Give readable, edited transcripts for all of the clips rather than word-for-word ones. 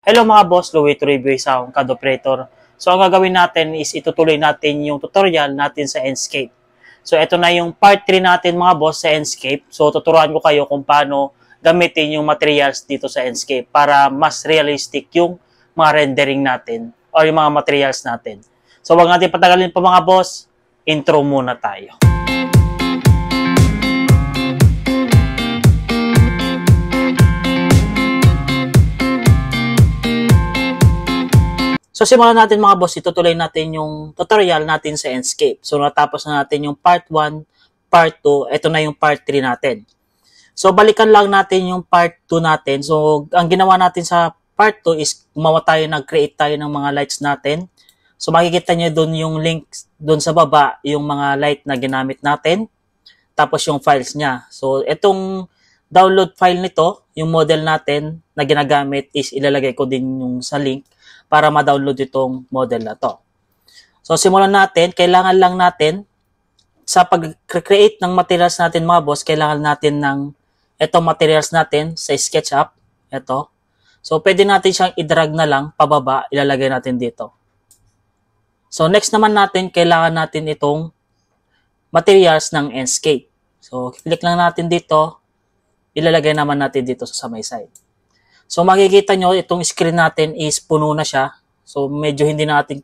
Hello mga boss, Louie Review sa akong CAD operator. So ang gagawin natin is itutuloy natin yung tutorial natin sa Enscape. So ito na yung part 3 natin mga boss sa Enscape. So tuturuan ko kayo kung paano gamitin yung materials dito sa Enscape para mas realistic yung mga rendering natin o yung mga materials natin. So wag natin patagalin pa mga boss, intro muna tayo. So, simulan natin mga boss, itutuloy natin yung tutorial natin sa Enscape. So, natapos na natin yung part 1, part 2, ito na yung part 3 natin. So, balikan lang natin yung part 2 natin. So, ang ginawa natin sa part 2 is gumawa tayo, nag-create tayo ng mga lights natin. So, makikita nyo dun yung link dun sa baba, yung mga light na ginamit natin. Tapos yung files niya. So, itong download file nito, yung model natin na ginagamit is ilalagay ko din yung sa link para ma-download itong model na to. So, simulan natin. Kailangan lang natin, sa pag-create ng materials natin mga boss, kailangan natin ng itong materials natin sa SketchUp. Ito. So, pwede natin siyang i-drag na lang, pababa, ilalagay natin dito. So, next naman natin, kailangan natin itong materials ng Enscape. So, click lang natin dito, ilalagay naman natin dito sa may side. So, makikita nyo, itong screen natin is puno na siya. So, medyo hindi natin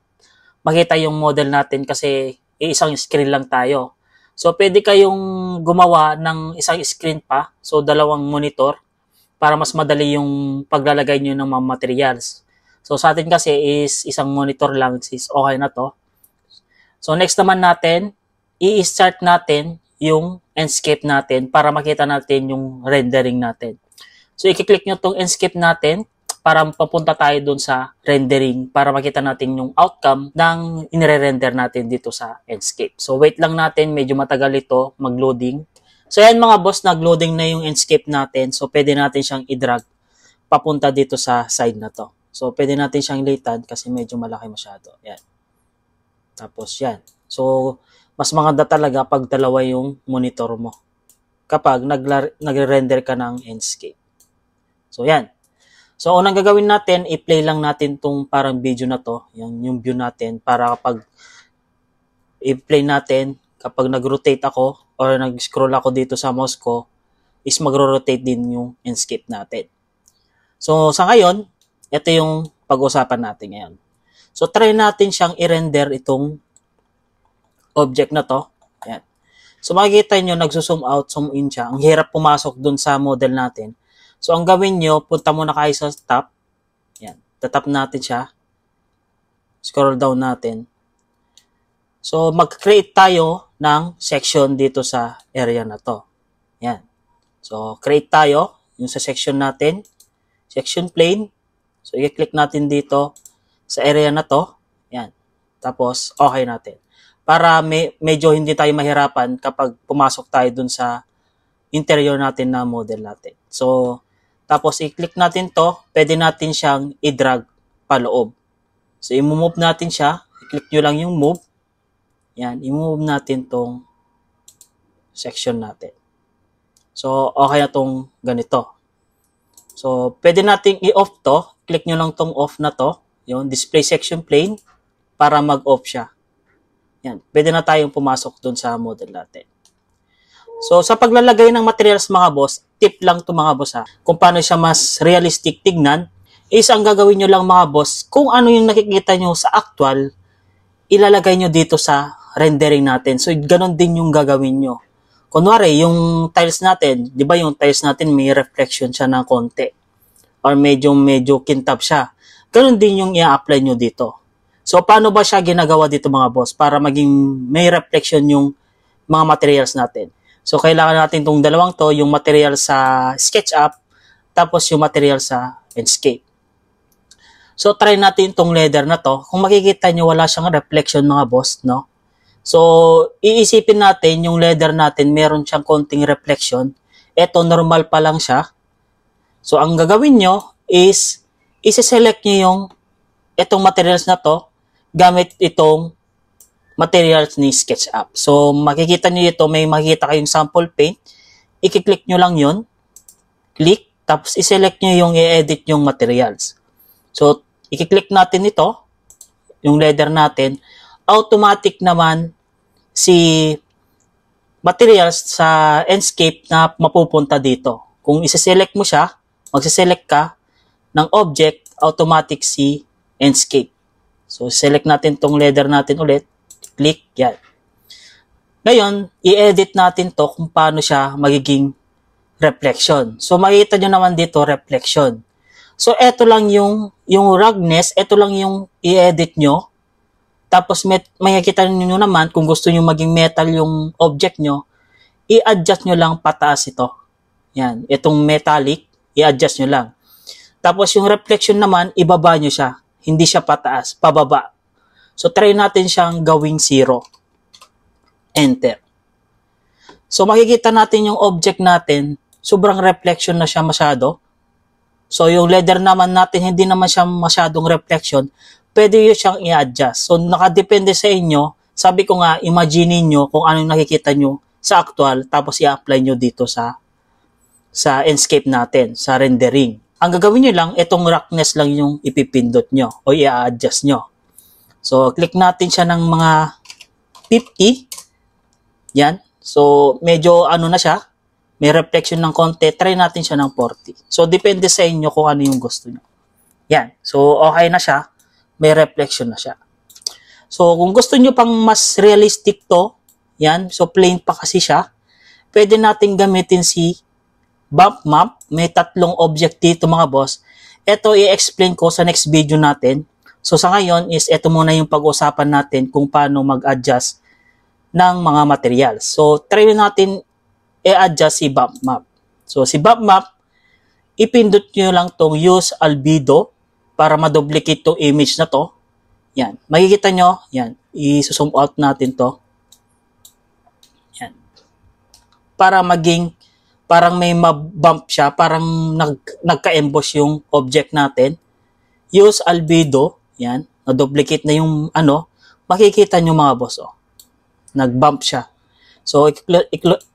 makita yung model natin kasi isang screen lang tayo. So, pwede kayong gumawa ng isang screen pa. So, dalawang monitor para mas madali yung paglalagay nyo ng mga materials. So, sa atin kasi is isang monitor lang is okay na to. So, next naman natin, i-start natin yung Enscape natin para makita natin yung rendering natin. So, i-click nyo itong Enscape natin para papunta tayo dun sa rendering para makita natin yung outcome ng inire-render natin dito sa Enscape. So, wait lang natin. Medyo matagal ito mag-loading. So, yan mga boss, nag-loading na yung Enscape natin. So, pwede natin siyang i-drag papunta dito sa side na to. So, pwede natin siyang litan kasi medyo malaki masyado. Yan. Tapos, yan. So, mas maganda talaga pag dalawa yung monitor mo kapag nagre-render ka ng Enscape. So, yan. So, unang gagawin natin, i-play lang natin tong parang video na to, yung view natin, para kapag i-play natin, kapag nag-rotate ako or nag-scroll ako dito sa mouse ko, is magro-rotate din yung Enscape natin. So, sa ngayon, ito yung pag-usapan natin ngayon. So, try natin siyang i-render itong object na to. Yan. So, makikita nyo, nagsusum out, zoom in siya. Ang hirap pumasok dun sa model natin. So, ang gawin nyo, punta muna kayo sa top. Yan. Tatap natin siya. Scroll down natin. So, mag-create tayo ng section dito sa area na to. Yan. So, create tayo yung sa section natin. Section plane. So, i-click natin dito sa area na to. Yan. Tapos, okay natin. Para medyo hindi tayo mahirapan kapag pumasok tayo dun sa interior natin na model natin. So, tapos i-click natin to, pwede natin siyang i-drag paloob. So, i-move natin siya. I-click nyo lang yung move. Yan, i-move natin tong section natin. So, okay na tong ganito. So, pwede natin i-off to. Click nyo lang tong off na to. Yung display section plane para mag-off siya. Yan, pwede na tayong pumasok dun sa model natin. So, sa paglalagay ng materials mga boss, tip lang to mga boss ha. Kung paano siya mas realistic tignan, is ang gagawin nyo lang mga boss, kung ano yung nakikita nyo sa actual, ilalagay nyo dito sa rendering natin. So, ganun din yung gagawin nyo. Kunwari, yung tiles natin, di ba yung tiles natin may reflection siya ng konti. Or medyo kintab siya. Ganun din yung i-apply nyo dito. So, paano ba siya ginagawa dito mga boss para maging may reflection yung mga materials natin? So, kailangan natin itong dalawang to, yung material sa SketchUp, tapos yung material sa Enscape. So, try natin itong leather na to. Kung makikita nyo, wala siyang reflection mga boss, no? So, iisipin natin, yung leather natin, meron siyang konting reflection. Ito, normal pa lang siya. So, ang gagawin nyo is, isi-select nyo yung itong materials na to, gamit itong materials ni SketchUp. So, makikita nyo ito, may makikita kayong sample paint. I-click nyo lang yun. Click. Tapos, i-select nyo yung i-edit yung materials. So, i-click natin ito, yung leather natin. Automatic naman si materials sa Enscape na mapupunta dito. Kung isa-select mo siya, magsiselect ka ng object, automatic si Enscape. So, select natin tong leather natin ulit. Click, yan. Ngayon, i-edit natin to kung paano siya magiging reflection. So, makikita nyo naman dito, reflection. So, eto lang yung roughness, eto lang yung i-edit nyo. Tapos, makikita nyo naman, kung gusto nyo maging metal yung object nyo, i-adjust nyo lang pataas ito. Yan, itong metallic, i-adjust nyo lang. Tapos, yung reflection naman, ibaba nyo siya. Hindi siya pataas, pababa. So, try natin siyang gawing 0. Enter. So, makikita natin yung object natin, sobrang reflection na siya masyado. So, yung leather naman natin, hindi naman siya masyadong reflection. Pwede yun siyang i-adjust. So, nakadepende sa inyo. Sabi ko nga, imagine nyo kung anong nakikita nyo sa actual, tapos i-apply nyo dito sa Enscape natin, sa rendering. Ang gagawin nyo lang, itong roughness lang yung ipipindot nyo o i-adjust nyo. So, click natin siya ng mga 50. Yan. So, medyo ano na siya. May reflection ng konti. Try natin siya ng 40. So, depende sa inyo kung ano yung gusto nyo. Yan. So, okay na siya. May reflection na siya. So, kung gusto nyo pang mas realistic to, yan. So, plain pa kasi siya. Pwede natin gamitin si bump map. May 3 object dito mga boss. Ito i-explain ko sa next video natin. So, sa ngayon is ito muna yung pag-usapan natin kung paano mag-adjust ng mga materials. So, try natin i-adjust si bump map. So, si bump map, ipindot nyo lang tong use albedo para ma-duplicate tong image na to. Yan. Makikita nyo, yan. I-zoom out natin to. Yan. Para maging, parang may ma-bump siya, parang nagka-emboss yung object natin. Use albedo, yan. Na-duplicate na yung ano, makikita nyo mga boss, oh. Nag-bump siya. So,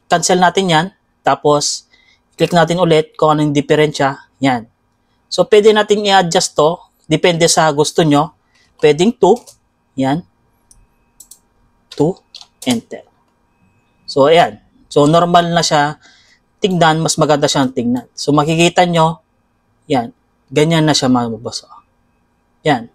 cancel natin yan. Tapos, click natin ulit kung anong diferensya. Yan. So, pwede natin i-adjust to. Depende sa gusto nyo. Pwedeng 2. Yan. 2. Enter. So, ayan. So, normal na siya tingnan. Mas maganda siyang tingnan. So, makikita nyo. Yan. Ganyan na siya mga boss. Yan.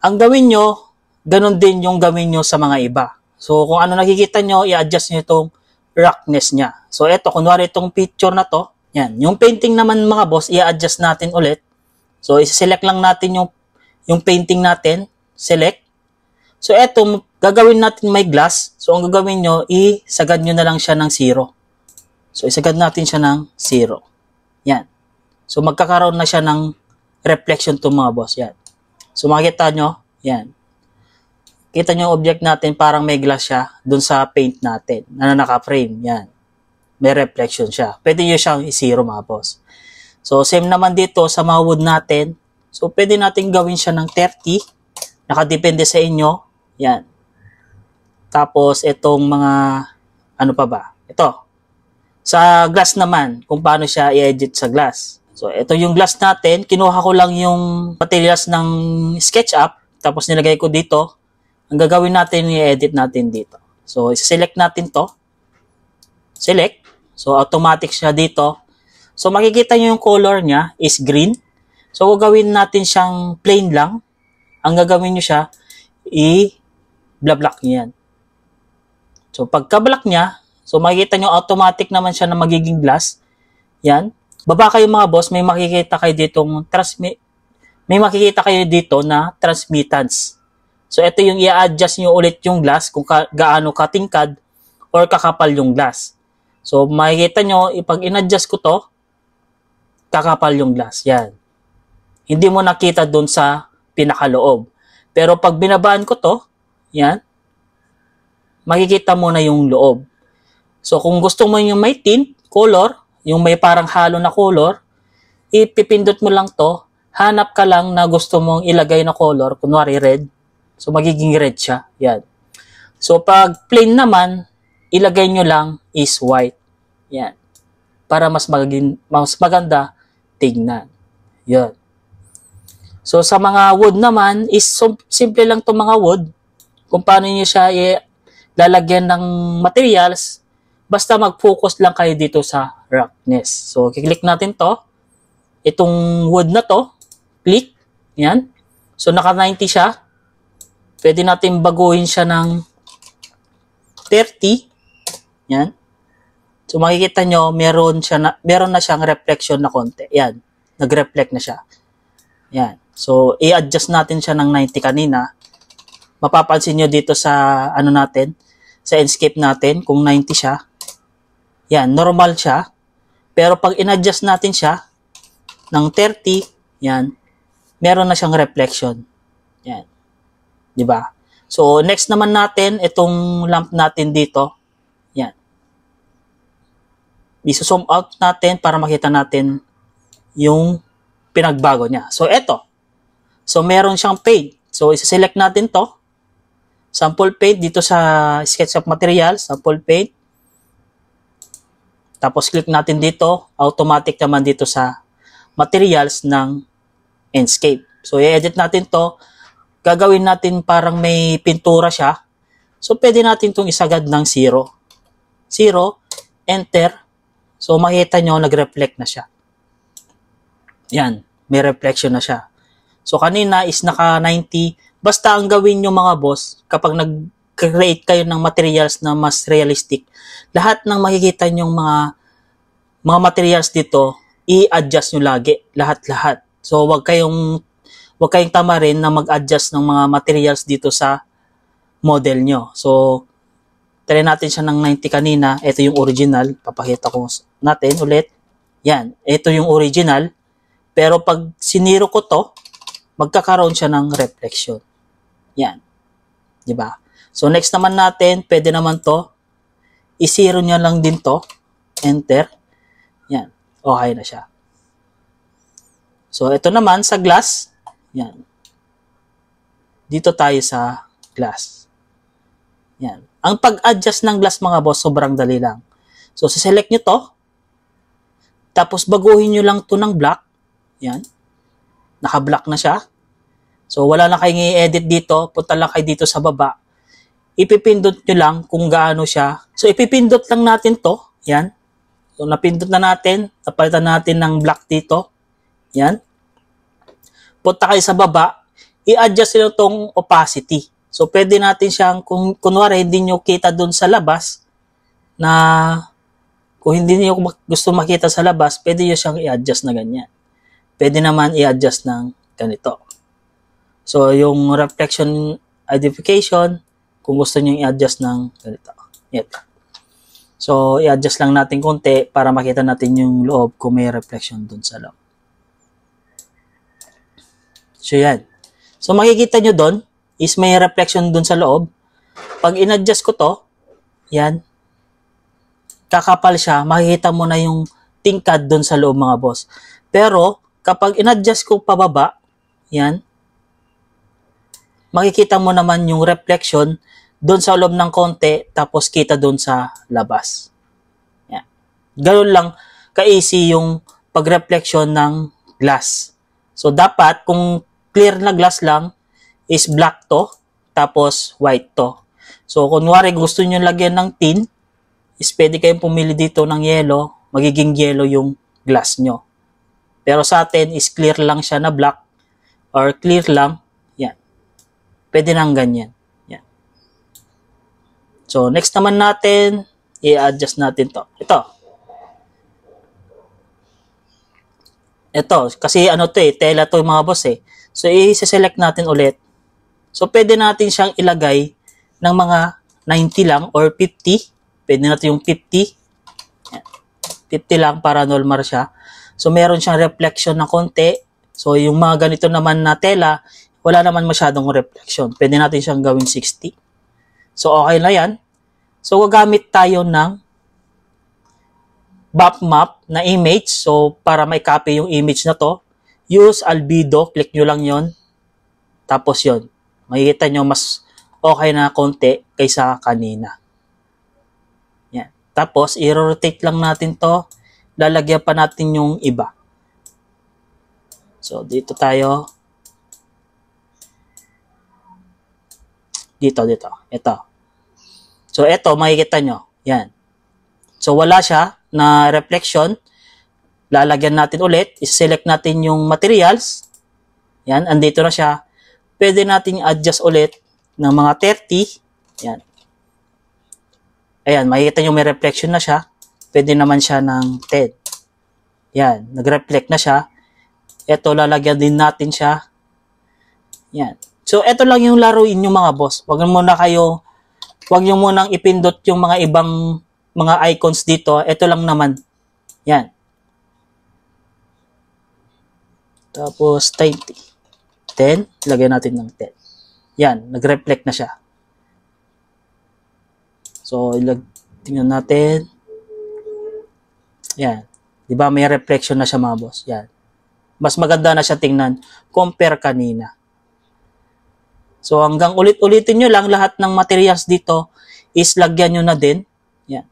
Ang gawin nyo, ganun din yung gawin nyo sa mga iba. So, kung ano nakikita nyo, i-adjust nyo itong roughness niya. So, eto, kunwari itong picture na to, yan. Yung painting naman mga boss, i-adjust natin ulit. So, i-select lang natin yung painting natin. Select. So, eto, gagawin natin may glass. So, ang gagawin nyo, isagad nyo na lang siya ng 0. So, isagad natin siya ng 0. Yan. So, magkakaroon na siya ng reflection to mga boss. Yan. So, makikita nyo, yan. Kita nyo yung object natin, parang may glass siya dun sa paint natin na naka-frame. Yan. May reflection siya. Pwede nyo siyang i-0 mga boss. So, same naman dito sa mga wood natin. So, pwede natin gawin siya ng 30. Nakadepende sa inyo. Yan. Tapos, itong mga, ano pa ba? Ito. Sa glass naman, kung paano siya i-edit sa glass. So, ito yung glass natin. Kinuha ko lang yung materials ng SketchUp. Tapos, nilagay ko dito. Ang gagawin natin, i-edit natin dito. So, select natin to. Select. So, automatic siya dito. So, makikita nyo yung color niya is green. So, gagawin natin siyang plain lang. Ang gagawin nyo siya, i-black nyo yan. So, pagka-black niya, so, makikita nyo automatic naman siya na magiging glass. Yan. Baba kayo mga boss, may makikita kayo dito na transmittance. So, ito yung i-adjust nyo ulit yung glass kung gaano katingkad or kakapal yung glass. So, makikita nyo, pag in-adjust ko to, kakapal yung glass. Yan. Hindi mo nakita dun sa pinakaloob. Pero pag binabaan ko to, yan, makikita mo na yung loob. So, kung gusto mo yung may tint, color, yung may parang halo na color, ipipindot mo lang to, hanap ka lang na gusto mong ilagay na color, kunwari red. So, magiging red siya. Yan. So, pag plain naman, ilagay nyo lang is white. Yan. Para mas maganda tignan. Yan. So, sa mga wood naman, is simple lang itong mga wood. Kung paano nyo siya lalagyan ng materials, basta mag-focus lang kayo dito sa roughness. So, kiklik natin to. Itong wood na to, click. Yan. So, naka 90 siya. Pwede natin baguhin siya ng 30. Yan. So, makikita nyo, meron na siyang reflection na konti. Yan. Nag-reflect na siya. Yan. So, i-adjust natin siya ng 90 kanina. Mapapansin nyo dito sa, natin, sa Enscape natin, kung 90 siya. Yan, normal siya. Pero pag in-adjust natin siya ng 30, yan, meron na siyang reflection. Yan. Diba? So, next naman natin, itong lamp natin dito. Yan. I-zoom out natin para makita natin yung pinagbago niya. So, eto. So, meron siyang paint. So, isa-select natin to. Sample paint dito sa SketchUp Materials. Sample paint. Tapos, click natin dito. Automatic naman dito sa materials ng Enscape. So, i-edit natin to. Gagawin natin parang may pintura siya. So, pwede natin itong isagad ng 0. 0. Enter. So, makita nyo, nag-reflect na siya. Yan. May reflection na siya. So, kanina is naka 90. Basta ang gawin nyo mga boss, kapag nag-create kayo ng materials na mas realistic, lahat ng makikita nyong mga materials dito, i-adjust nyo lagi. Lahat-lahat. So, wag kayong tama rin na mag-adjust ng mga materials dito sa model nyo. So, try natin siya ng 90 kanina. Ito yung original. Papakita ko natin ulit. Yan. Ito yung original. Pero pag siniro ko to, magkakaroon siya ng reflection. Yan. Diba? So, next naman natin, pwede naman to. I-zero nyo lang din to. Enter. Yan. Okay na siya. So, ito naman sa glass. Yan. Dito tayo sa glass. Yan. Ang pag-adjust ng glass mga boss, sobrang dali lang. So, select nyo to. Tapos, baguhin nyo lang to ng black. Yan. Naka-black na siya. So, wala na kayong i-edit dito. Punta lang kayo dito sa baba. Ipipindot nyo lang kung gaano siya. So, ipipindot lang natin to. Yan. So, napindot na natin. Napalitan natin ng black dito. Yan. Punta kayo sa baba. I-adjust nyo tong opacity. So, pwede natin siyang, kung kunwari hindi nyo kita dun sa labas, na kung hindi nyo gusto makita sa labas, pwede nyo siyang i-adjust na ganyan. Pwede naman i-adjust ng ganito. So, yung reflection identification, kung gusto nyo i-adjust ng ganito. Ito. So, i-adjust lang natin konti para makita natin yung loob kung may reflection dun sa loob. So, yan. So, makikita nyo dun is may reflection dun sa loob. Pag in-adjust ko to, yan, kakapal siya, makikita mo na yung tingkad dun sa loob mga boss. Pero, kapag in-adjust ko pababa, yan, makikita mo naman yung reflection doon sa loob ng konti, tapos kita doon sa labas. Yan. Ganun lang ka-easy yung pag-reflection ng glass. So, dapat, kung clear na glass lang, is black to, tapos white to. So, kunwari gusto nyo lagyan ng tin, is pwede kayong pumili dito ng yellow, magiging yellow yung glass nyo. Pero sa atin is clear lang siya na black or clear lang. Yan. Pwede nang ganyan. Yan. So, next naman natin, i-adjust natin to. Ito. Kasi ano to tela to mga boss eh. So, i-select natin ulit. So, pwede natin siyang ilagay ng mga 90 lang or 50. Pwede natin yung 50. Yan. 50 lang para normal siya. So, meron siyang reflection na konti. So, yung mga ganito naman na tela, wala naman masyadong reflection. Pwede natin siyang gawin 60. So, okay na yan. So, gagamit tayo ng map na image. So, para may copy yung image na to, use albedo. Click nyo lang yon. Tapos yon. Makikita nyo mas okay na konti kaysa kanina. Yan. Tapos, i-rotate lang natin to. Lalagyan pa natin yung iba. So, dito tayo. Dito. Ito. So, ito, makikita nyo. Yan. So, wala siya na reflection. Lalagyan natin ulit. I-select natin yung materials. Yan, andito na siya. Pwede natin adjust ulit ng mga 30. Yan. Ayan, makikita nyo may reflection na siya. Pwede naman siya ng 10. Yan, nag-reflect na siya. Ito, lalagyan din natin siya. Yan. So, ito lang yung laruin yung mga boss. Huwag nyo munang ipindot yung mga ibang mga icons dito. Ito lang naman. Yan. Tapos, 20. 10. Lagyan natin ng 10. Yan, nag-reflect na siya. So, tingnan natin. Yan. Diba, may reflection na siya mga boss. Yan. Mas maganda na siya tingnan compare kanina. So, hanggang ulit-ulitin nyo lang lahat ng materials dito is lagyan nyo na din. Yan.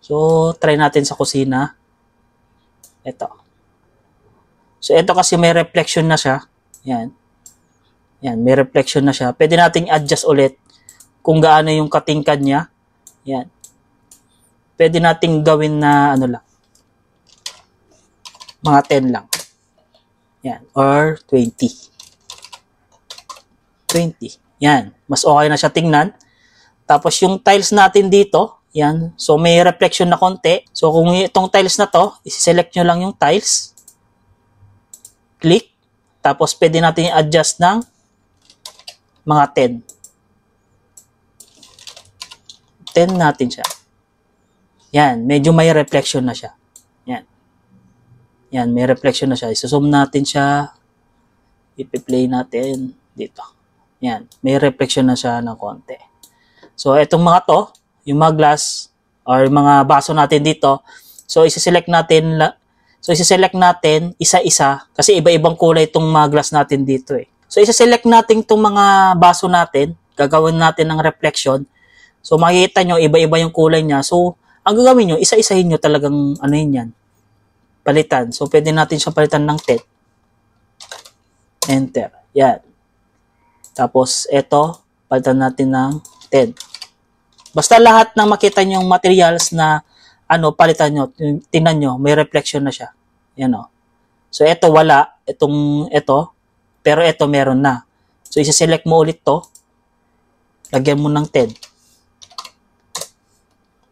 So, try natin sa kusina. Ito. So, ito kasi may reflection na siya. Yan. Yan, may reflection na siya. Pwede nating adjust ulit kung gaano yung katingkad niya. Yan. Pwede nating gawin na ano lang. Mga 10 lang. Yan. Or 20. 20. Yan. Mas okay na siya tingnan. Tapos yung tiles natin dito, yan. So may reflection na konti. So kung itong tiles na to, isi-select nyo lang yung tiles. Click. Tapos pwede natin i-adjust ng mga 10. 10 natin siya. Yan. Medyo may reflection na siya. Yan. Yan. May reflection na siya. Isusum natin siya. Ipi-play natin dito. Yan. May reflection na siya ng konti. So, itong mga to, yung mga glass or mga baso natin dito, so, isi-select natin isa-isa kasi iba-ibang kulay itong mga glass natin dito eh. So, isi-select natin itong mga baso natin, gagawin natin ng reflection. So, makikita nyo, iba-iba yung kulay niya. So, ang gagawin nyo, isa-isahin nyo talagang ano yun yan, palitan. So, pwede natin siya palitan ng 10. Enter. Yan. Tapos, ito, palitan natin ng 10. Basta lahat ng makita nyo yung materials na palitan nyo, tingnan nyo, may reflection na siya. Yan o. So, ito wala. Ito, pero ito meron na. So, isa-select mo ulit to. Lagyan mo ng 10.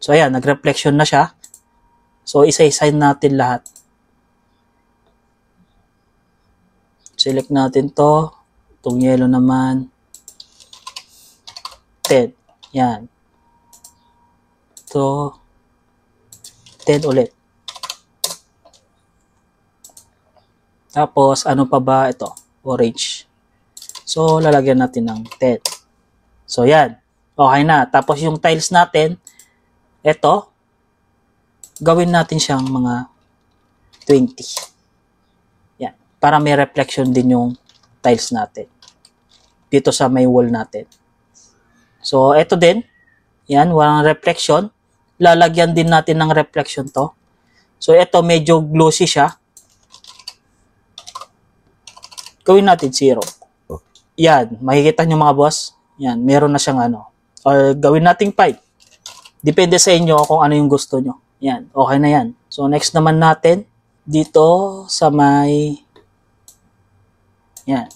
So, ayan, nag-reflection na siya. So, isa-isahin natin lahat. Select natin to. Itong yellow naman. 10. Yan. Ito. 10 ulit. Tapos, ano pa ba ito? Orange. So, lalagyan natin ng 10. So, yan. Okay na. Tapos, yung tiles natin, ito, gawin natin siyang mga 20. Yan. Para may reflection din yung tiles natin. Dito sa may wall natin. So, ito din. Yan, walang reflection. Lalagyan din natin ng reflection to. So, ito medyo glossy siya. Gawin natin 0. Yan, makikita nyo mga boss. Yan, meron na siyang Or gawin natin 5. Depende sa inyo kung ano yung gusto nyo. Yan, okay na yan. So, next naman natin, dito sa may, yan.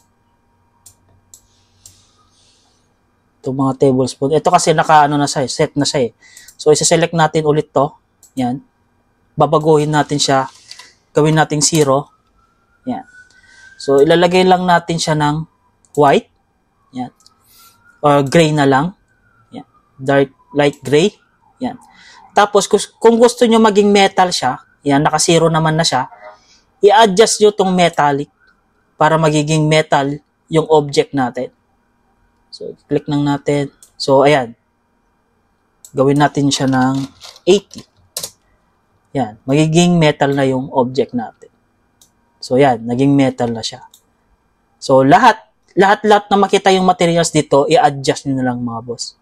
Ito mga tablespoon. Ito kasi na siya, set na siya eh. So, isa-select natin ulit to. Yan. Babaguhin natin siya. Gawin natin 0. Yan. So, ilalagay lang natin siya ng white. Yan. Or gray na lang. Yan. Dark, light gray. Yan. Tapos, kung gusto nyo maging metal siya, yan, naka-0 naman na siya, i-adjust nyo tong metallic para magiging metal yung object natin. So, click lang natin. So, ayan. Gawin natin siya ng 80. Yan. Magiging metal na yung object natin. So, yan. Naging metal na siya. So, lahat na makita yung materials dito, i-adjust nyo na lang mga boss.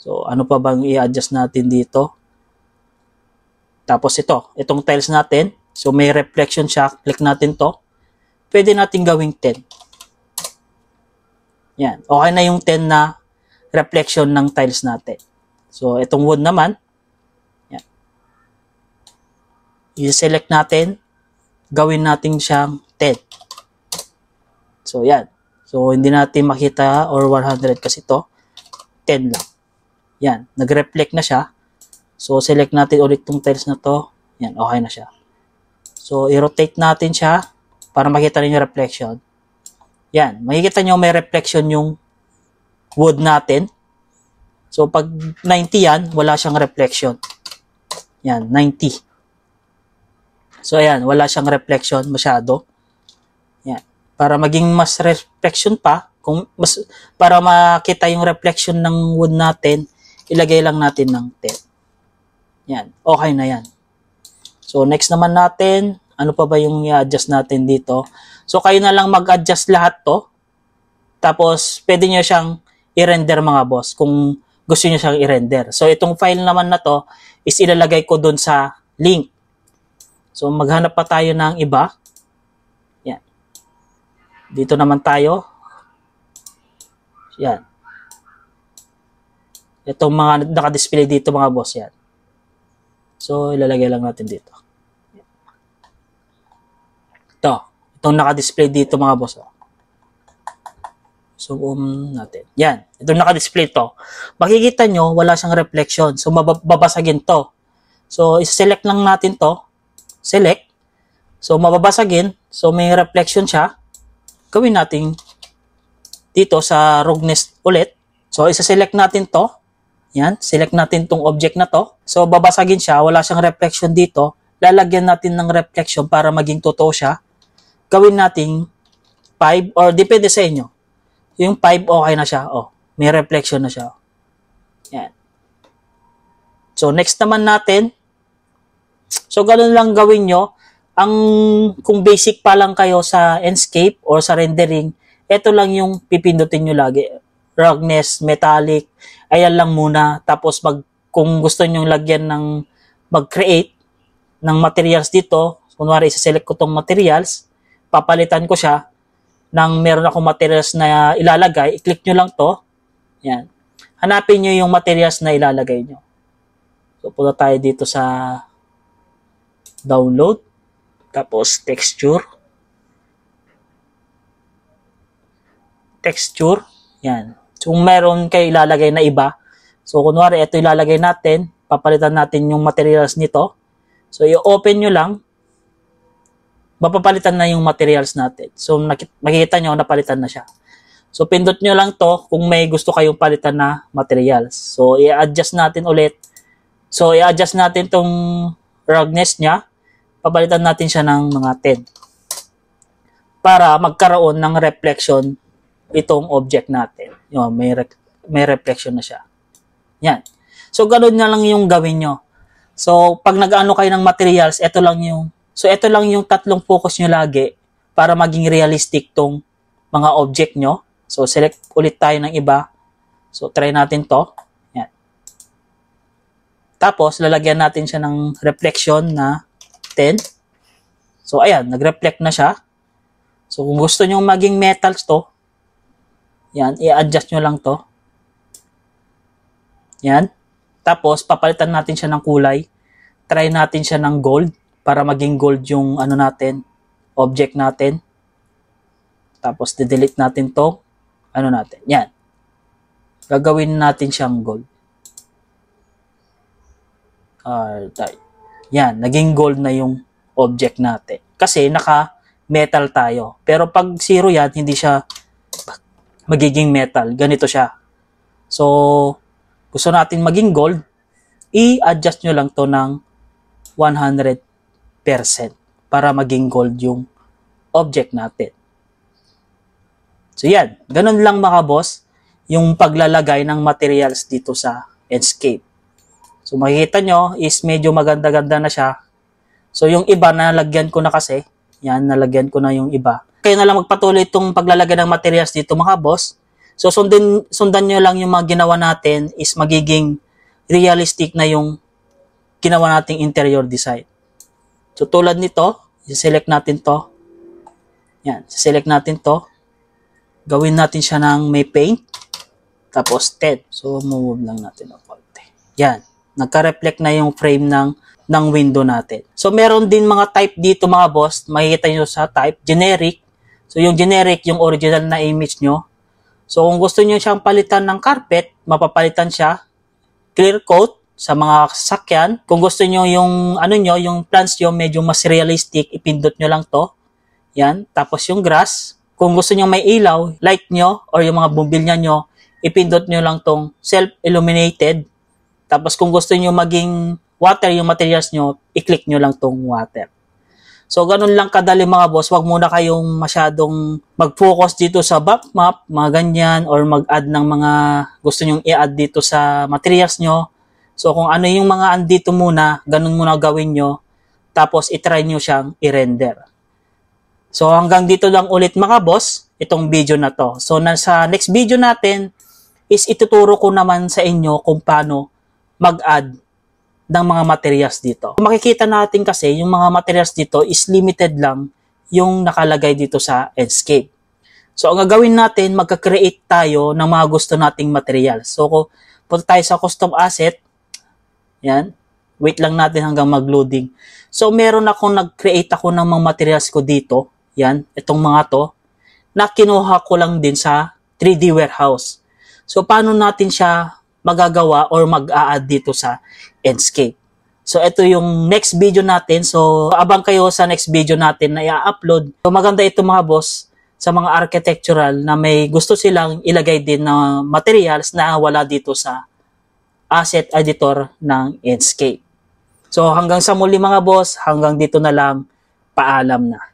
So, ano pa bang i-adjust natin dito? Tapos itong tiles natin. So, may reflection siya. Click natin to. Pwede natin gawing 10. Yan. Okay na yung 10 na reflection ng tiles natin. So, itong wood naman, yan. I-select natin, gawin natin siyang 10. So, yan. So, hindi natin makita or 100 kasi ito, 10 lang. Yan. Nag-reflect na siya. So, select natin ulit itong tiles na to. Yan. Okay na siya. So, i-rotate natin siya para makita niyo yung reflection. Yan. Makikita nyo may reflection yung wood natin. So, pag 90 yan, wala siyang reflection. Yan, 90. So, ayan, wala siyang reflection masyado. Yan. Para maging mas reflection pa, para makita yung reflection ng wood natin, ilagay lang natin ng 10. Yan, okay na yan. So, next naman natin, ano pa ba yung i-adjust natin dito? So, kayo na lang mag-adjust lahat to. Tapos, pwede nyo siyang i-render mga boss kung gusto nyo siyang i-render. So, itong file naman na to is ilalagay ko dun sa link. So, maghanap pa tayo ng iba. Yan. Dito naman tayo. Yan. Itong mga naka-display dito mga boss yan. So, ilalagay lang natin dito. Ito. Itong naka-display dito mga boss. So, natin. Yan. Itong naka-display to. Makikita nyo, wala siyang reflection. So, mababasagin to. So, select lang natin to. Select. So, mababasagin. So, may reflection siya. Gawin natin dito sa roughness ulit. So, isa-select natin to. Yan. Select natin tong object na to. So, babasagin siya. Wala siyang reflection dito. Lalagyan natin ng reflection para maging totoo siya. Gawin natin 5 or depende sa inyo. Yung 5 okay na siya. Oh, may reflection na siya. Yan. So, next naman natin. So, ganun lang gawin nyo. Kung basic pa lang kayo sa Enscape or sa rendering, ito lang yung pipindutin nyo lagi. Roughness, metallic, ayan lang muna. Tapos, kung gusto nyo lagyan mag-create ng materials dito, kunwari, isa-select ko tong materials, papalitan ko siya ng meron akong materials na ilalagay, i-click nyo lang to. Yan. Hanapin nyo yung materials na ilalagay nyo. So, punta tayo dito sa download. Tapos, texture. Texture. Yan. So, kung meron kayo ilalagay na iba, so, kunwari, ito ilalagay natin, papalitan natin yung materials nito. So, i-open nyo lang, mapapalitan na yung materials natin. So, makikita nyo, napalitan na siya. So, pindot nyo lang to kung may gusto kayong palitan na materials. So, i-adjust natin ulit. So, i-adjust natin tong roughness niya. Papalitan natin siya ng mga 10. Para magkaroon ng reflection itong object natin. Yun, may reflection na siya. Yan. So, ganun na lang yung gawin nyo. So, pag nag-ano kayo ng materials, ito lang yung tatlong focus nyo lagi para maging realistic tong mga object nyo. So, select ulit tayo ng iba. So, try natin to. Yan. Tapos, lalagyan natin siya ng reflection na 10. So, ayan, nag-reflect na siya. So, kung gusto nyo maging metals to, yan, i-adjust nyo lang to. Yan. Tapos, papalitan natin siya ng kulay. Try natin siya ng gold para maging gold yung ano natin, object natin. Tapos, delete natin to. Ano natin? Yan. Gagawin natin siyang gold. Alright. Yan. Naging gold na yung object natin. Kasi naka-metal tayo. Pero pag zero yan, hindi siya magiging metal. Ganito siya. So, gusto natin maging gold, i-adjust nyo lang to ng 100% para maging gold yung object natin. So yan, ganun lang mga boss, yung paglalagay ng materials dito sa Enscape. So makikita nyo is medyo maganda-ganda na siya. So yung iba nalagyan ko na kasi, yan, nalagyan ko na yung iba. Kaya na lang magpatuloy itong paglalagay ng materials dito mga boss. So sundan nyo lang yung mga ginawa natin is magiging realistic na yung ginawa nating interior design. So tulad nito, i-select natin to. Yan, select natin to. Gawin natin siya ng may paint. Tapos 10. So, move lang natin ng konti. Yan. Nagka-reflect na yung frame ng window natin. So, meron din mga type dito mga boss. Makikita nyo sa type. Generic. So, yung generic, yung original na image nyo. So, kung gusto nyo siyang palitan ng carpet, mapapalitan siya. Clear coat sa mga sasakyan. Kung gusto nyo yung, yung plants nyo medyo mas realistic, ipindot nyo lang to. Yan. Tapos yung grass. Kung gusto nyo may ilaw, light nyo, or yung mga bumbilya nyo, ipindot nyo lang tong self-illuminated. Tapos kung gusto nyo maging water yung materials nyo, i-click nyo lang tong water. So, ganun lang kadali mga boss. Huwag muna kayong masyadong mag-focus dito sa back map, mga ganyan, or mag-add ng mga gusto nyong i-add dito sa materials nyo. So, kung ano yung mga andito muna, ganun muna gawin nyo. Tapos, itry nyo siyang i-render. So, hanggang dito lang ulit mga boss, itong video na to. So, sa next video natin, is ituturo ko naman sa inyo kung paano mag-add ng mga materials dito. Makikita natin kasi yung mga materials dito is limited lang yung nakalagay dito sa Enscape. So, ang gagawin natin, magka-create tayo ng mga gusto nating materials. So, punta tayo sa custom asset. Yan. Wait lang natin hanggang mag-loading. So, meron ako, nag-create ako ng mga materials ko dito. Yan. Itong mga to. Na kinuha ko lang din sa 3D warehouse. So, paano natin siya magagawa or mag-a-add dito sa Enscape. So, ito yung next video natin. So, abang kayo sa next video natin na i-upload. So, maganda ito mga boss sa mga architectural na may gusto silang ilagay din na materials na wala dito sa asset editor ng Enscape. So, hanggang sa muli mga boss, hanggang dito na lang. Paalam na.